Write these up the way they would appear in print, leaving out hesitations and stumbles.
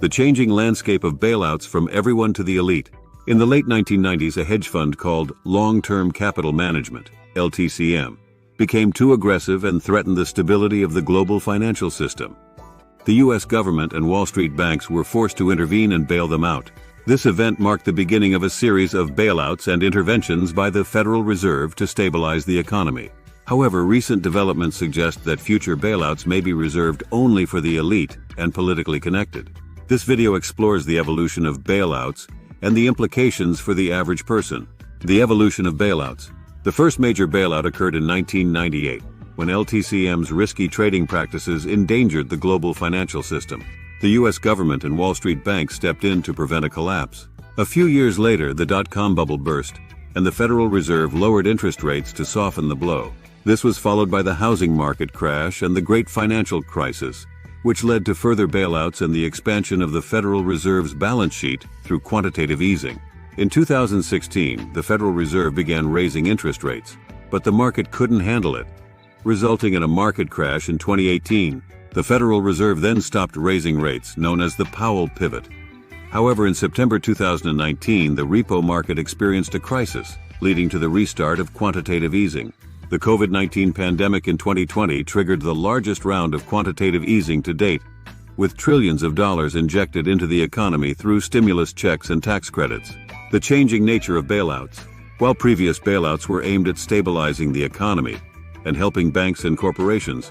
The changing landscape of bailouts from everyone to the elite. In the late 1990s, a hedge fund called Long-Term Capital Management, LTCM, became too aggressive and threatened the stability of the global financial system. The U.S. government and Wall Street banks were forced to intervene and bail them out. This event marked the beginning of a series of bailouts and interventions by the Federal Reserve to stabilize the economy. However, recent developments suggest that future bailouts may be reserved only for the elite and politically connected. This video explores the evolution of bailouts and the implications for the average person. The evolution of bailouts. The first major bailout occurred in 1998, when LTCM's risky trading practices endangered the global financial system. The U.S. government and Wall Street banks stepped in to prevent a collapse. A few years later, the dot-com bubble burst, and the Federal Reserve lowered interest rates to soften the blow. This was followed by the housing market crash and the Great Financial Crisis, which led to further bailouts and the expansion of the Federal Reserve's balance sheet through quantitative easing. In 2016, the Federal Reserve began raising interest rates, but the market couldn't handle it, resulting in a market crash in 2018. The Federal Reserve then stopped raising rates, known as the Powell pivot. However, in September 2019, the repo market experienced a crisis, leading to the restart of quantitative easing. The COVID-19 pandemic in 2020 triggered the largest round of quantitative easing to date, with trillions of dollars injected into the economy through stimulus checks and tax credits. The changing nature of bailouts. While previous bailouts were aimed at stabilizing the economy and helping banks and corporations,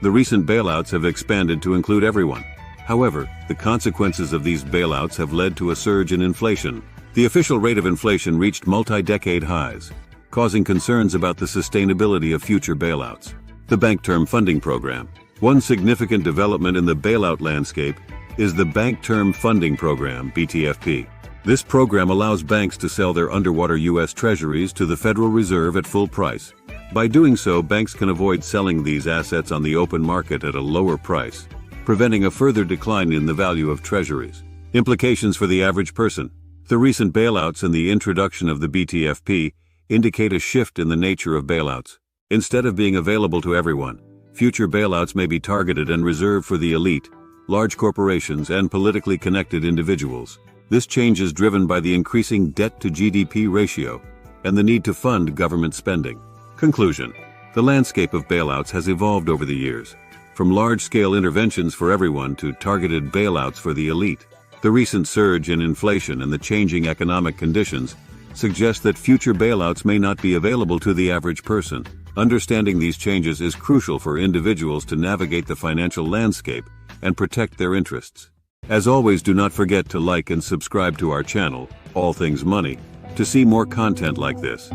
the recent bailouts have expanded to include everyone. However, the consequences of these bailouts have led to a surge in inflation. The official rate of inflation reached multi-decade highs, causing concerns about the sustainability of future bailouts. The Bank Term Funding Program. One significant development in the bailout landscape is the Bank Term Funding Program, BTFP. This program allows banks to sell their underwater U.S. Treasuries to the Federal Reserve at full price. By doing so, banks can avoid selling these assets on the open market at a lower price, preventing a further decline in the value of treasuries. Implications for the average person. The recent bailouts and the introduction of the BTFP indicate a shift in the nature of bailouts. Instead of being available to everyone, future bailouts may be targeted and reserved for the elite, large corporations, and politically connected individuals. This change is driven by the increasing debt-to-GDP ratio and the need to fund government spending. Conclusion. The landscape of bailouts has evolved over the years, from large-scale interventions for everyone to targeted bailouts for the elite. The recent surge in inflation and the changing economic conditions suggest that future bailouts may not be available to the average person. Understanding these changes is crucial for individuals to navigate the financial landscape and protect their interests. As always, do not forget to like and subscribe to our channel, All Things Money, to see more content like this.